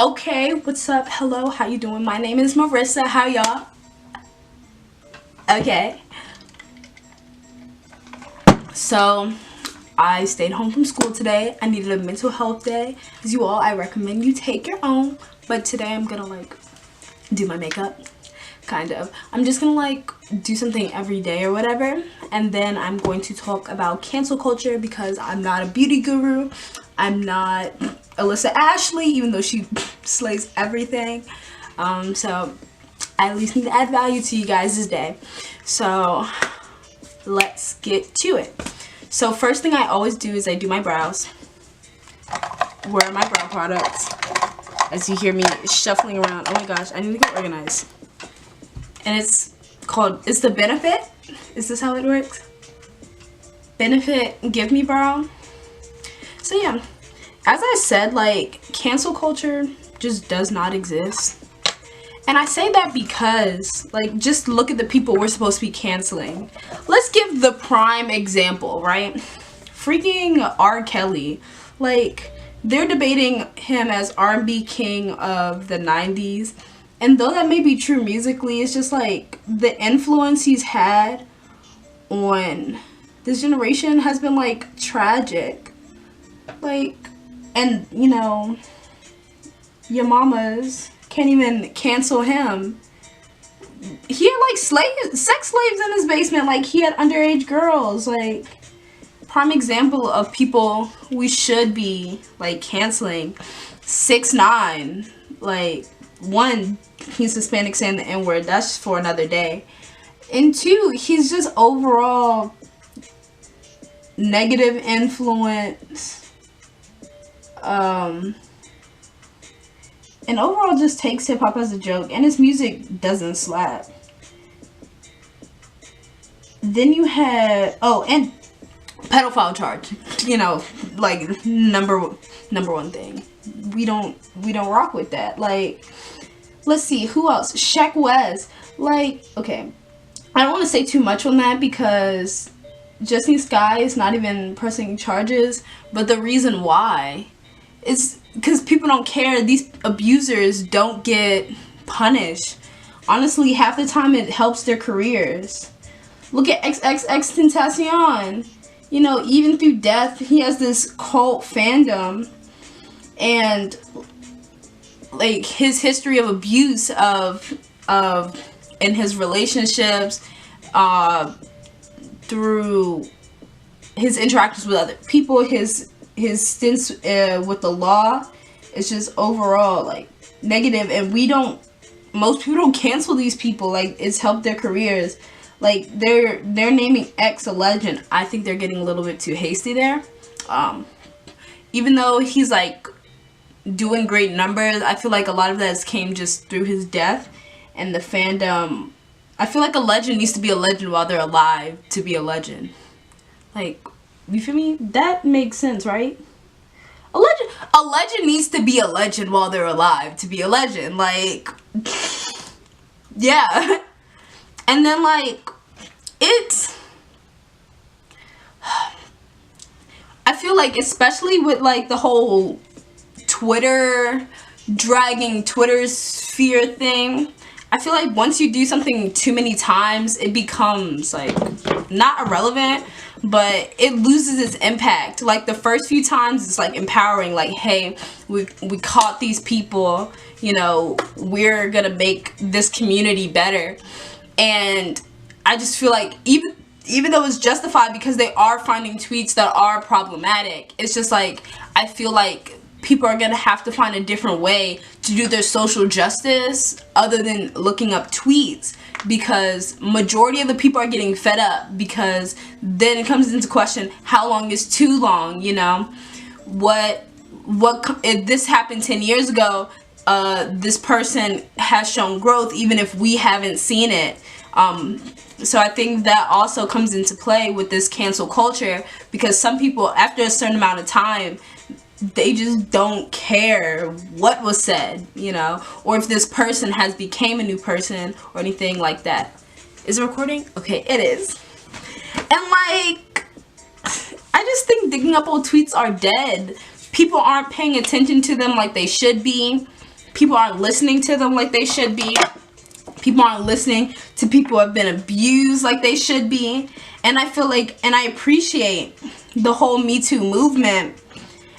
Okay, what's up? Hello, how you doing? My name is Marissa. How y'all? Okay. So, I stayed home from school today. I needed a mental health day. As you all, I recommend you take your own. But today I'm gonna do my makeup. Kind of. I'm just gonna do something every day or whatever. And then I'm going to talk about cancel culture because I'm not a beauty guru. I'm not Alyssa Ashley, even though she slays everything. So I at least need to add value to you guys this day. So let's get to it. So first thing I always do is I do my brows. Wear my brow products. As you hear me shuffling around. Oh my gosh, I need to get organized. And it's the Benefit. Is this how it works? Benefit Give Me Brow. So yeah, as I said, cancel culture just does not exist. And I say that because, just look at the people we're supposed to be canceling. Let's give the prime example, right? Freaking R. Kelly. They're debating him as R&B king of the 90s. And though that may be true musically, it's just the influence he's had on this generation has been tragic. And your mamas can't even cancel him. He had sex slaves in his basement. He had underage girls. Prime example of people we should be canceling. 6ix9ine. One, he's Hispanic saying the N-word. That's for another day. And two, he's just overall negative influence. And overall just takes hip-hop as a joke, and his music doesn't slap. Then you had and pedophile charge, number one thing. We don't rock with that. Let's see, who else? Shaq West. Okay, I don't want to say too much on that because Justine Skye is not even pressing charges, but the reason why is because people don't care. These abusers don't get punished. Honestly, half the time it helps their careers. Look at XXXTentacion. Even through death, he has this cult fandom. And his history of abuse in his relationships, through his interactions with other people, his stints with the law, it's just overall negative. And most people don't cancel these people. It's helped their careers. They're naming X a legend. I think they're getting a little bit too hasty there. Even though he's doing great numbers, I feel a lot of that came just through his death and the fandom. I feel a legend needs to be a legend while they're alive to be a legend. You feel me? That makes sense, right? A legend needs to be a legend while they're alive to be a legend. Yeah. And then I feel especially with the whole Twitter, dragging Twitter's sphere thing, I feel once you do something too many times, it becomes not irrelevant, but it loses its impact. The first few times it's empowering, hey, we caught these people, we're gonna make this community better. And I just feel even though it's justified because they are finding tweets that are problematic, it's just I feel people are gonna have to find a different way to do their social justice other than looking up tweets, because majority of the people are getting fed up, because then it comes into question, how long is too long? What if this happened 10 years ago, this person has shown growth even if we haven't seen it. So I think that also comes into play with this cancel culture, because some people, after a certain amount of time, they just don't care what was said, or if this person has became a new person or anything like that. Is it recording? Okay, it is. And I just think digging up old tweets are dead. People aren't paying attention to them like they should be. People aren't listening to them like they should be. People aren't listening to people who have been abused like they should be. And I feel like, and I appreciate the whole Me Too movement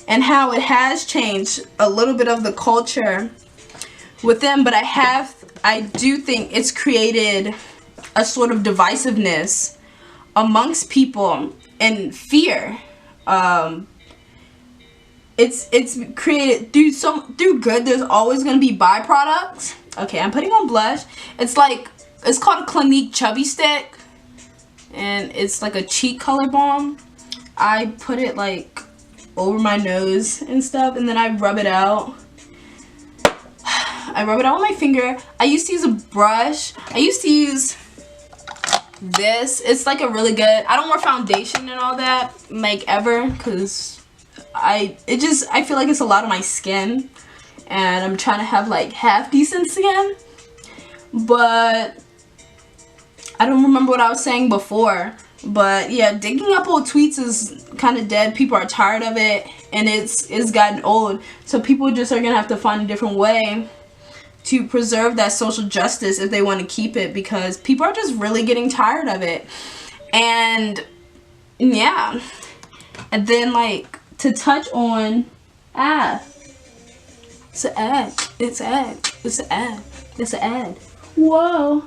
and how it has changed a little bit of the culture with them. But I do think it's created a sort of divisiveness amongst people and fear. It's created through good. There's always going to be byproducts. Okay, I'm putting on blush. It's called a Clinique Chubby Stick, and it's like a cheek color balm. I put it like over my nose and stuff, and then I rub it out. I rub it out with my finger. I used to use a brush. I used to use this. It's like a really good, I don't wear foundation and all that like ever, because I feel like it's a lot of my skin, and I'm trying to have like half decent skin. But I don't remember what I was saying before. But yeah, digging up old tweets is kind of dead. People are tired of it, and it's gotten old. So people just are gonna have to find a different way to preserve that social justice if they want to keep it, because people are just really getting tired of it. And yeah, and then like to touch on it's an ad. Whoa.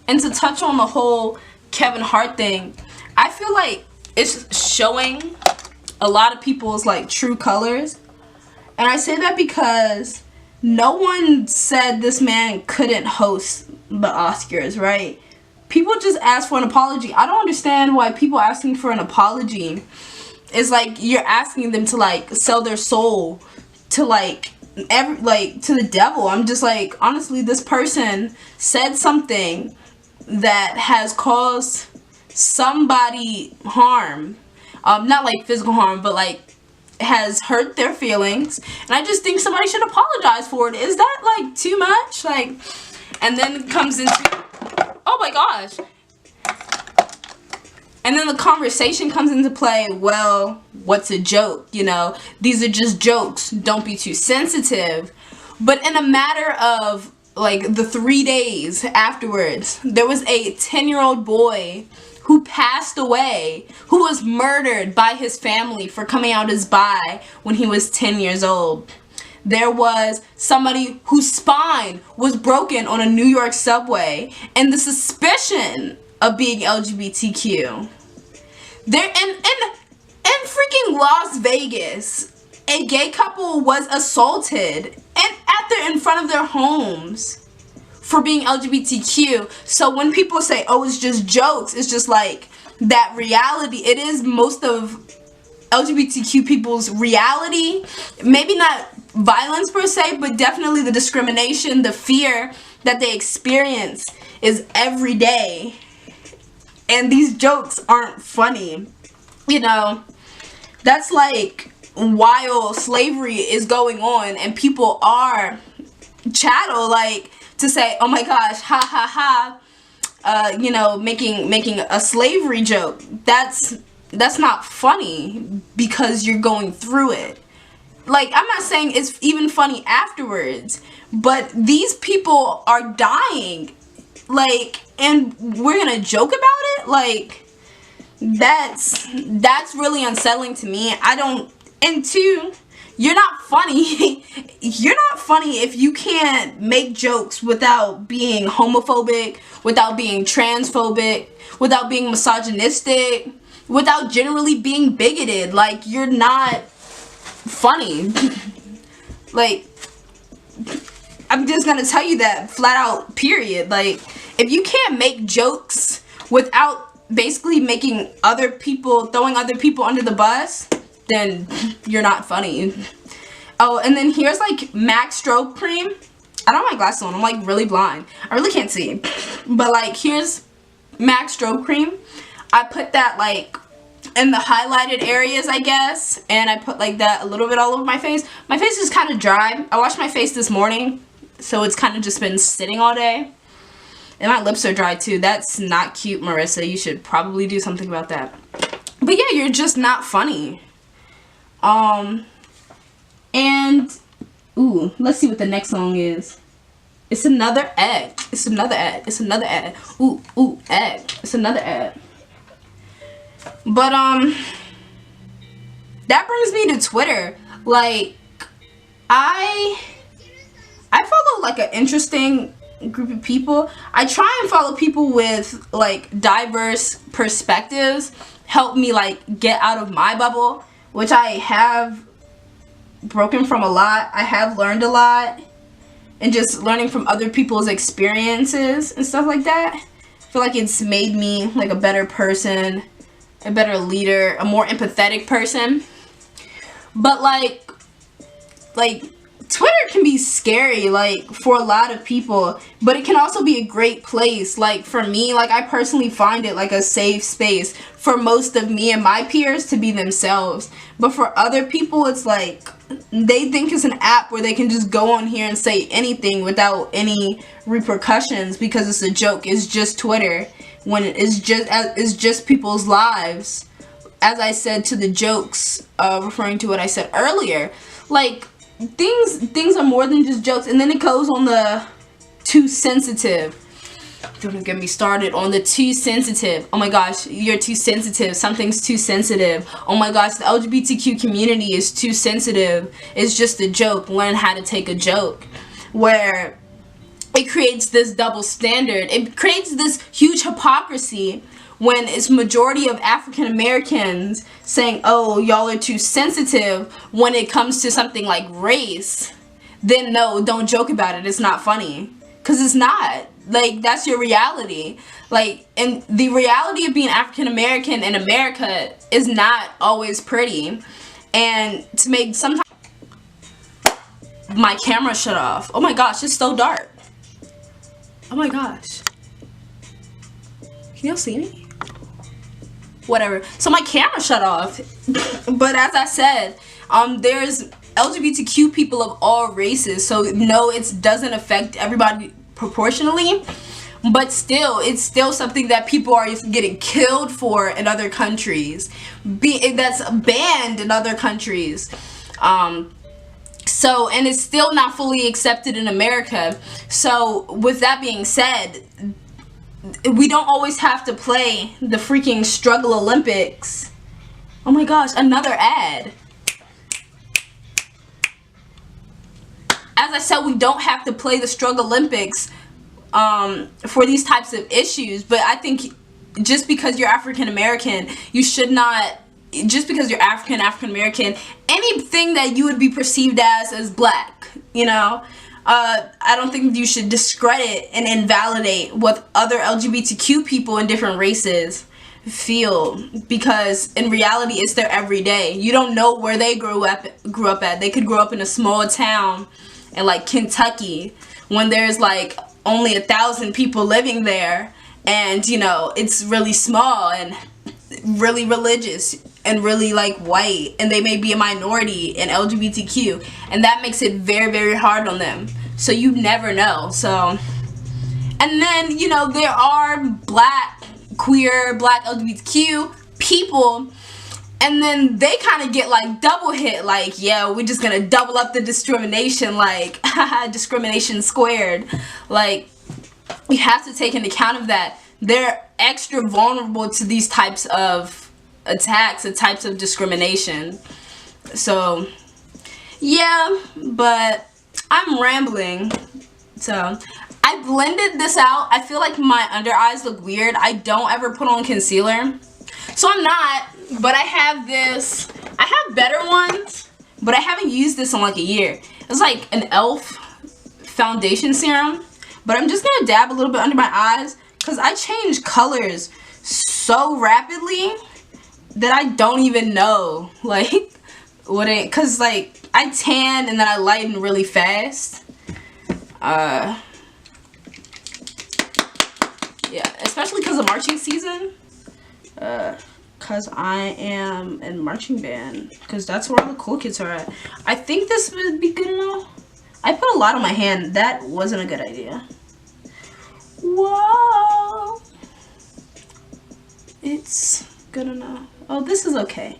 And to touch on the whole Kevin Hart thing, I feel like it's showing a lot of people's like true colors. And I say that because no one said this man couldn't host the Oscars, right? People just asked for an apology. I don't understand why people asking for an apology is like you're asking them to like sell their soul to like to the devil. I'm just like, honestly, this person said something that has caused somebody harm, not like physical harm, but like has hurt their feelings, and I just think somebody should apologize for it. Is that like too much? Like, and then it comes into, oh my gosh, and then the conversation comes into play. Well, what's a joke? You know, these are just jokes. Don't be too sensitive. But in a matter of like the 3 days afterwards, there was a 10-year-old boy who passed away, who was murdered by his family for coming out as bi when he was 10 years old. There was somebody whose spine was broken on a New York subway, and the suspicion of being LGBTQ. There in freaking Las Vegas, a gay couple was assaulted in front of their homes for being LGBTQ. So when people say, oh, it's just jokes, it's just like that reality. It is most of LGBTQ people's reality. Maybe not violence per se, but definitely the discrimination, the fear that they experience is every day. And these jokes aren't funny. You know, that's like while slavery is going on and people are chattel, like, to say, oh my gosh, ha ha ha, you know, making a slavery joke. That's not funny because you're going through it. Like, I'm not saying it's even funny afterwards, but these people are dying, like, and we're gonna joke about it? Like, that's really unsettling to me. And two, you're not funny. You're not funny if you can't make jokes without being homophobic, without being transphobic, without being misogynistic, without generally being bigoted. Like, you're not funny. Like, I'm just gonna tell you that flat out, period. Like, if you can't make jokes without basically making throwing other people under the bus, then you're not funny. Oh, and then here's like MAC stroke cream. I don't have my glasses on. I'm like really blind. I really can't see. But like, here's MAC stroke cream. I put that like in the highlighted areas, I guess. And I put like that a little bit all over my face. My face is kind of dry. I washed my face this morning, so it's kind of just been sitting all day. And my lips are dry too. That's not cute, Marissa. You should probably do something about that. But yeah, you're just not funny. And Ooh, let's see what the next song is. It's another ad. It's another ad. It's another ad. Ooh, ad. It's another ad. But that brings me to Twitter. Like, I follow like an interesting group of people. I try and follow people with like diverse perspectives, help me like get out of my bubble, which I have broken from a lot. I have learned a lot, and just learning from other people's experiences and stuff like that, I feel like it's made me like a better person, a better leader, a more empathetic person. But like Twitter can be scary, like, for a lot of people, but it can also be a great place. Like, for me, like, I personally find it like a safe space for most of me and my peers to be themselves. But for other people, it's like they think it's an app where they can just go on here and say anything without any repercussions because it's a joke. It's just Twitter, when it's just people's lives. As I said to the jokes, referring to what I said earlier, like, things are more than just jokes. And then it goes on the too sensitive. Don't get me started on the too sensitive. Oh my gosh, you're too sensitive. Something's too sensitive. Oh my gosh, the LGBTQ community is too sensitive. It's just a joke. Learn how to take a joke. Where it creates this double standard. It creates this huge hypocrisy when it's majority of African Americans saying, oh, y'all are too sensitive when it comes to something like race. Then no, don't joke about it. It's not funny. Because it's not. Like, that's your reality. Like, and the reality of being African American in America is not always pretty. And to make sometimes my camera shut off. Oh my gosh, it's so dark. Oh my gosh. Can y'all see me? Whatever. So my camera shut off. But as I said, there's LGBTQ people of all races. So no, it doesn't affect everybody proportionally. But still, it's still something that people are getting killed for in other countries. That's banned in other countries. So, and it's still not fully accepted in America. So with that being said, we don't always have to play the freaking Struggle Olympics. Oh my gosh, another ad. As I said, we don't have to play the Struggle Olympics for these types of issues. But I think just because you're African American, you should not, just because you're African American, anything that you would be perceived as black, you know, I don't think you should discredit and invalidate what other LGBTQ people in different races feel, because in reality it's their everyday. You don't know where they grew up at. They could grow up in a small town in like Kentucky when there's like only 1,000 people living there, and you know, it's really small and really religious and really like white, and they may be a minority in LGBTQ, and that makes it very, very hard on them. So you never know. So, and then, you know, there are black, queer, black LGBTQ people, and then they kind of get like double hit, like, yeah, we're just gonna double up the discrimination, like, discrimination squared. Like, you have to take into account of that. They're extra vulnerable to these types of attacks and types of discrimination. So yeah, but I'm rambling. So I blended this out. I feel like my under eyes look weird. I don't ever put on concealer, so I'm not, but I have this. I have better ones, but I haven't used this in like a year. It's like an e.l.f. foundation serum, but I'm just gonna dab a little bit under my eyes because I change colors so rapidly that I don't even know like what it, cause like I tan and then I lighten really fast. Yeah, especially because of marching season. Cause I am in marching band, cause that's where all the cool kids are at. I think this would be good enough. I put a lot on my hand. That wasn't a good idea. Whoa. It's good enough. Oh, this is okay.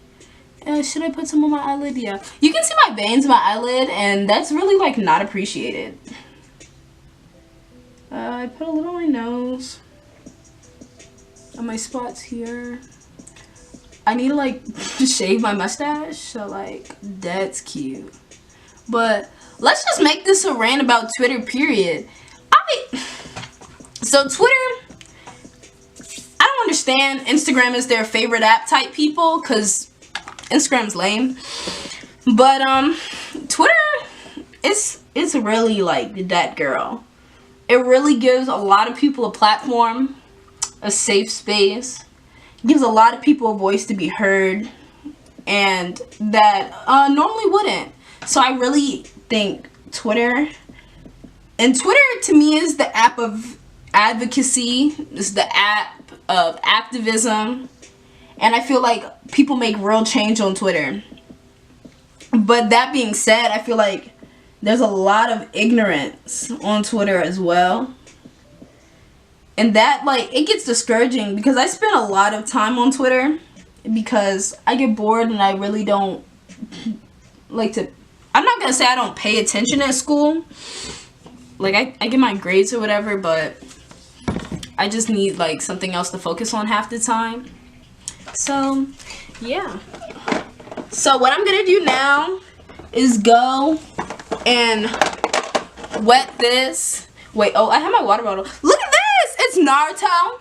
should I put some on my eyelid? Yeah. You can see my veins in my eyelid, and that's really like not appreciated. I put a little on my nose. On my spots here. I need to like shave my mustache, so like that's cute. But let's just make this a rant about Twitter, period. So Twitter, I don't understand Instagram is their favorite app type people, because Instagram's lame. But Twitter, it's really like that, girl. It really gives a lot of people a platform, a safe space. Gives a lot of people a voice to be heard, and that normally wouldn't. So I really think Twitter, and Twitter to me is the app of advocacy, is the app of activism, and I feel like people make real change on Twitter. But that being said, I feel like there's a lot of ignorance on Twitter as well. And that, like, it gets discouraging because I spend a lot of time on Twitter because I get bored and I really don't like to, I'm not going to say I don't pay attention at school. Like, I get my grades or whatever, but I just need, like, something else to focus on half the time. So, yeah. So, what I'm going to do now is go and wet this. Wait, oh, I have my water bottle. Look at this! It's Naruto.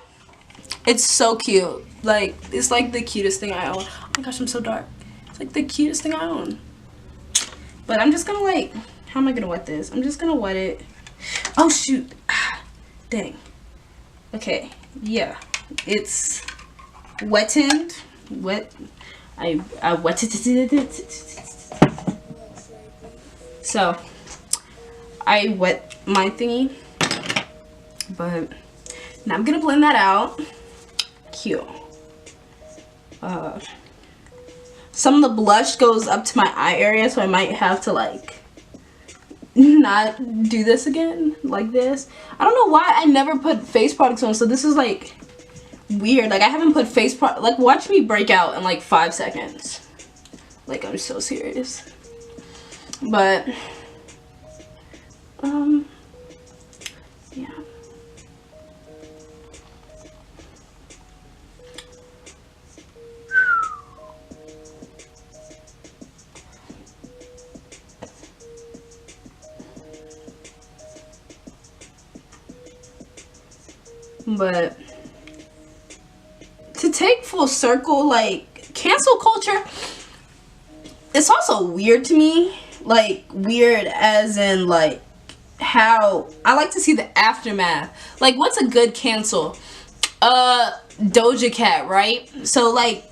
It's so cute. Like, it's like the cutest thing I own. Oh my gosh, I'm so dark. It's like the cutest thing I own. But I'm just gonna like, how am I gonna wet this? I'm just gonna wet it. Oh shoot. Ah, dang. Okay, yeah. It's wetted. I wetted it. So, I wet my thingy. But now I'm gonna blend that out. Cute. Some of the blush goes up to my eye area, so I might have to like not do this again like this. I don't know why I never put face products on, so this is like weird. Like I haven't put face product. Like watch me break out in like 5 seconds. Like I'm so serious. But yeah. But to take full circle, like cancel culture, it's also weird to me. Like weird as in like how I like to see the aftermath. Like what's a good cancel? Doja Cat, right? So like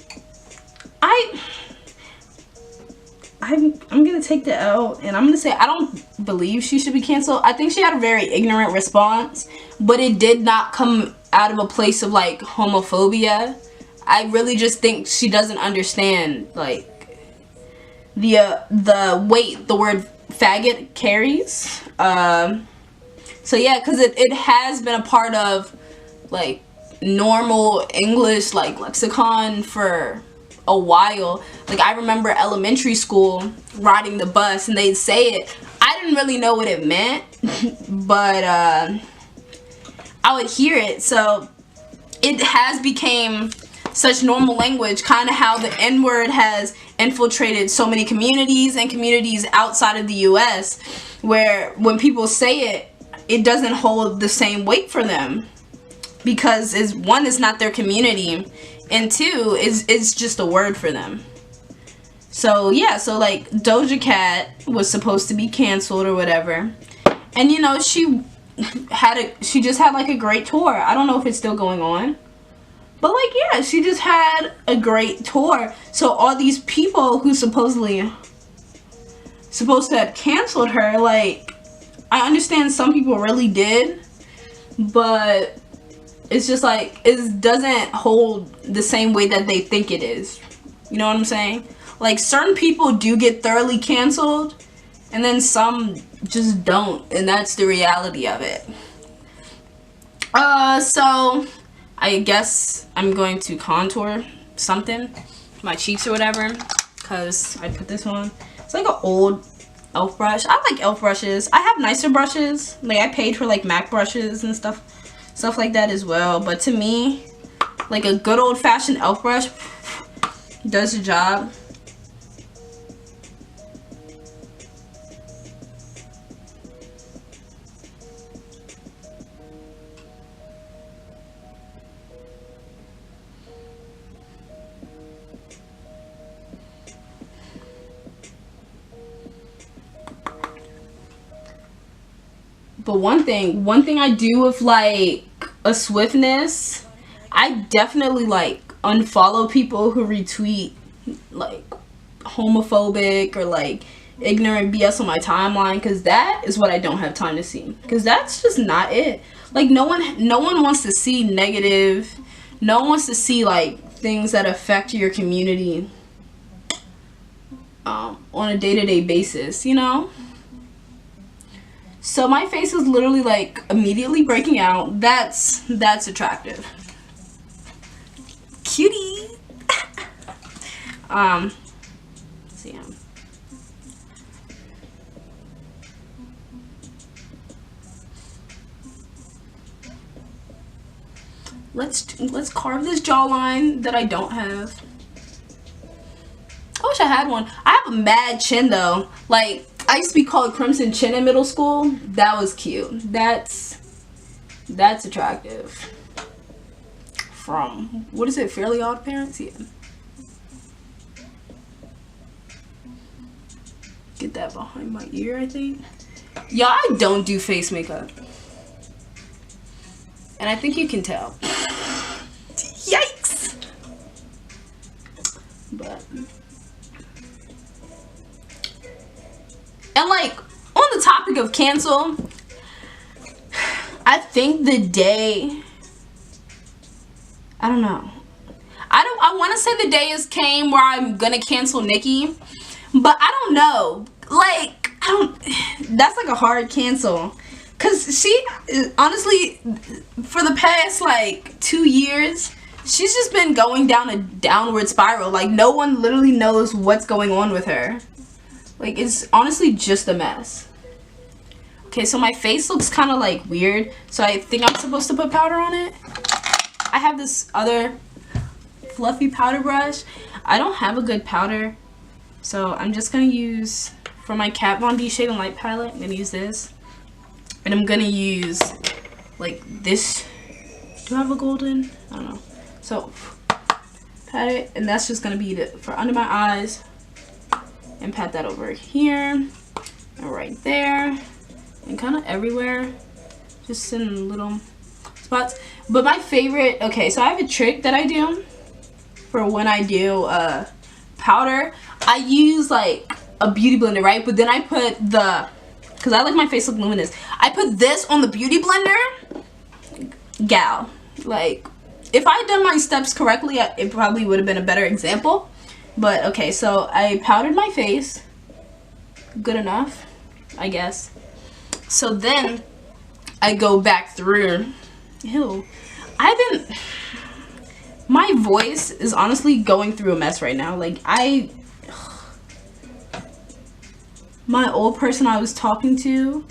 I'm gonna take the L and I'm gonna say I don't believe she should be canceled. I think she had a very ignorant response, but it did not come out of a place of like homophobia. I really just think she doesn't understand like the weight the word faggot carries. So yeah, because it has been a part of like normal English like lexicon for a while. Like I remember elementary school riding the bus and they'd say it. I didn't really know what it meant, but I would hear it. So it has became such normal language, kind of how the N-word has infiltrated so many communities and communities outside of the US, where when people say it, it doesn't hold the same weight for them because one, it's not their community, and two, it's just a word for them. So yeah, so like Doja Cat was supposed to be canceled or whatever, and you know she just had like a great tour. I don't know if it's still going on, but like yeah, she just had a great tour. So all these people who supposed to have canceled her, like I understand some people really did, but it's just like it doesn't hold the same way that they think it is. You know what I'm saying? Like certain people do get thoroughly canceled and then some just don't, and that's the reality of it. So I guess I'm going to contour something, my cheeks or whatever. because I put this on. It's like an old e.l.f. brush. I like e.l.f. brushes. I have nicer brushes. Like I paid for like MAC brushes and stuff like that as well. But to me, like a good old-fashioned e.l.f. brush does the job. But one thing I do with like a swiftness, I definitely like unfollow people who retweet like homophobic or like ignorant BS on my timeline, because that is what I don't have time to see, because that's just not it. Like no one wants to see negative, no one wants to see like things that affect your community on a day-to-day basis, you know? So my face is literally like immediately breaking out. That's attractive. Cutie. Let's see. Let's carve this jawline that I don't have. I wish I had one. I have a mad chin though. Like I used to be called Crimson Chin in middle school. That was cute. That's attractive. From, what is it, Fairly Odd Parents? Yeah. Get that behind my ear, I think. Yeah, I don't do face makeup. And I think you can tell. Yikes! But... And like, on the topic of cancel, I think the day, I don't know. I want to say the day has came where I'm gonna cancel Nikki, but I don't know. Like, that's like a hard cancel. Cause she, honestly, for the past like 2 years, she's just been going down a downward spiral. Like, no one literally knows what's going on with her. Like, it's honestly just a mess. Okay, so my face looks kind of like weird, so I think I'm supposed to put powder on it. I have this other fluffy powder brush. I don't have a good powder, so I'm just gonna use, for my Kat Von D Shade and Light palette, I'm gonna use this. And I'm gonna use like this. Do I have a golden? I don't know. So pat it, and that's just gonna be for under my eyes. And pat that over here and right there and kind of everywhere, just in little spots. But my favorite, okay, so I have a trick that I do for when I do powder. I use like a beauty blender, right? But then I put the, because I like my face look luminous, I put this on the beauty blender. Gal, like if I had done my steps correctly, it probably would have been a better example. But okay, so I powdered my face. Good enough, I guess. So then I go back through. Ew. My voice is honestly going through a mess right now. Like my old person I was talking to,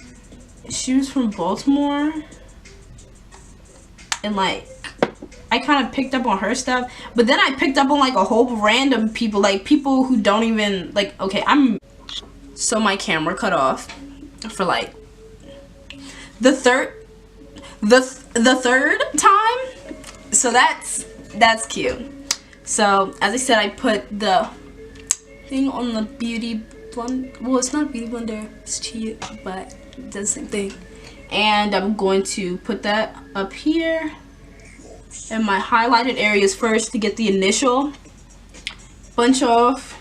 she was from Baltimore. And like, I kind of picked up on her stuff, but then I picked up on like a whole random people, like people who don't even like, okay, so my camera cut off for like the third time. So that's cute. So as I said, I put the thing on the beauty blender. Well, it's not a beauty blender, it's cheap, but it does the same thing. And I'm going to put that up here in my highlighted areas first to get the initial bunch off.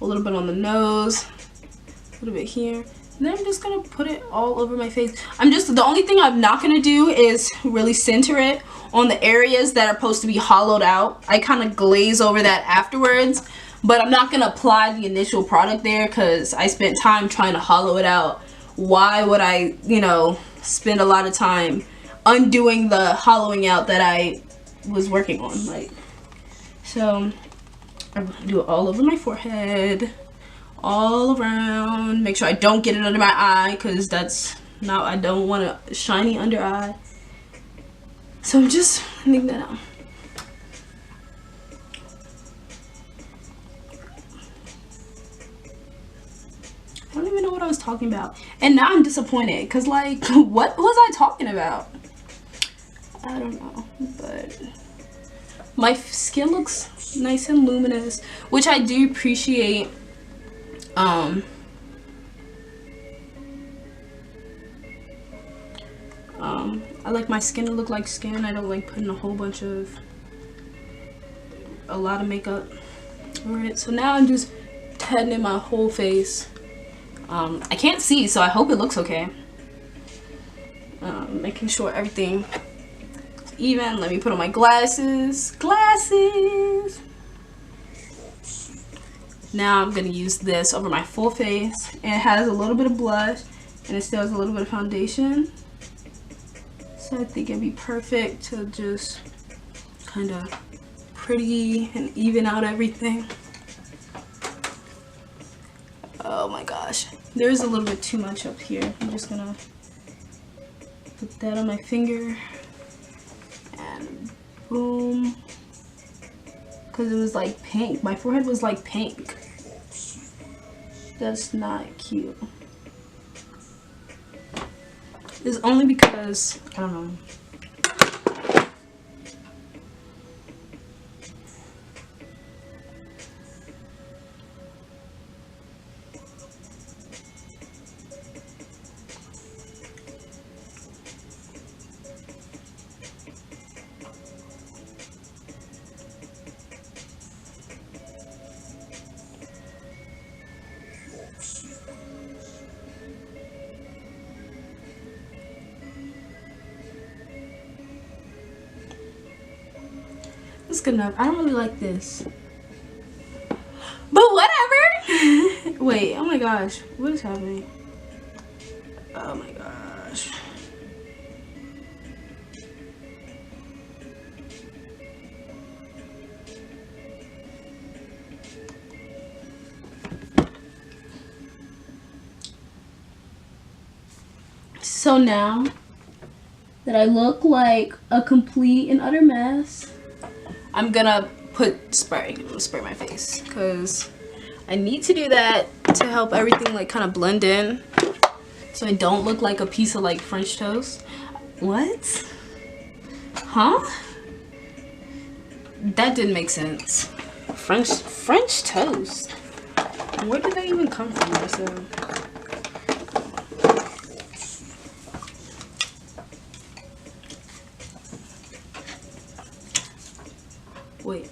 A little bit on the nose, a little bit here. And then I'm just gonna put it all over my face. The only thing I'm not gonna do is really center it on the areas that are supposed to be hollowed out. I kind of glaze over that afterwards, but I'm not gonna apply the initial product there because I spent time trying to hollow it out. Why would I, you know, spend a lot of time undoing the hollowing out that I was working on? Like, so I do it all over my forehead, all around. Make sure I don't get it under my eye, because that's not, I don't want a shiny under eye. So I'm just letting that out. I don't even know what I was talking about. And now I'm disappointed, because like, what was I talking about? I don't know, but my skin looks nice and luminous, which I do appreciate. I like my skin to look like skin. I don't like putting a lot of makeup on it. So now I'm just tightening my whole face. I can't see, so I hope it looks okay. Making sure everything is even. Let me put on my glasses. Now I'm gonna use this over my full face, and it has a little bit of blush, and it still has a little bit of foundation. So I think it'd be perfect to just kind of pretty and even out everything. Oh my gosh, there's a little bit too much up here. I'm just gonna put that on my finger and boom, because it was like pink. My forehead was like pink. That's not cute. It's only because, I don't know. It's good enough. I don't really like this, but whatever. Wait, oh my gosh, what is happening? Oh my gosh. So now that I look like a complete and utter mess, I'm gonna spray my face, because I need to do that to help everything like kind of blend in, so I don't look like a piece of like French toast. What? Huh? That didn't make sense. French toast? Where did they even come from, Marcel? Wait.